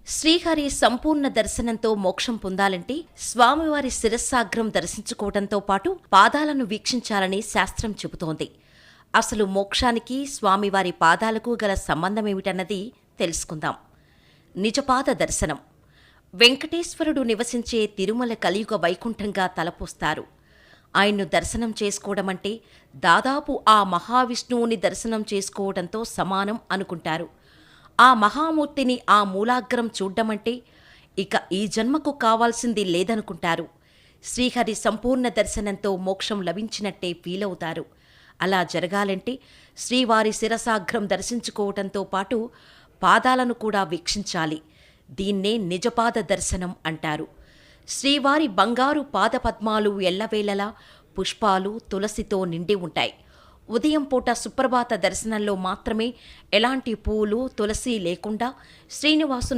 శ్రీహరి సంపూర్ణ దర్శనంతో మోక్షం పొందాలంటే స్వామివారి శిరస్సాగ్రం దర్శించుకోవడంతో పాటు పాదాలను వీక్షించాలని శాస్త్రం చెబుతోంది. అసలు మోక్షానికి స్వామివారి పాదాలకు గల సంబంధమేమిటన్నది తెలుసుకుందాం. నిజపాద దర్శనం. వెంకటేశ్వరుడు నివసించే తిరుమల కలియుగ వైకుంఠంగా తలపోస్తారు. ఆయన్ను దర్శనం చేసుకోవడమంటే దాదాపు ఆ మహావిష్ణువుని దర్శనం చేసుకోవడంతో సమానం అనుకుంటారు. ఆ మహామూర్తిని ఆ మూలాగ్రం చూడ్డమంటే ఇక ఈ జన్మకు కావాల్సింది లేదనుకుంటారు. శ్రీహరి సంపూర్ణ దర్శనంతో మోక్షం లభించినట్టే ఫీలవుతారు. అలా జరగాలంటే శ్రీవారి శిరసాగ్రం దర్శించుకోవటంతో పాటు పాదాలను కూడా వీక్షించాలి. దీన్నే నిజపాద దర్శనం అంటారు. శ్రీవారి బంగారు పాదపద్మాలు ఎల్లవేళలా పుష్పాలు, తులసితో నిండి ఉంటాయి. ఉదయం పూట సుప్రభాత దర్శనంలో మాత్రమే ఎలాంటి పూలు, తులసి లేకుండా శ్రీనివాసుని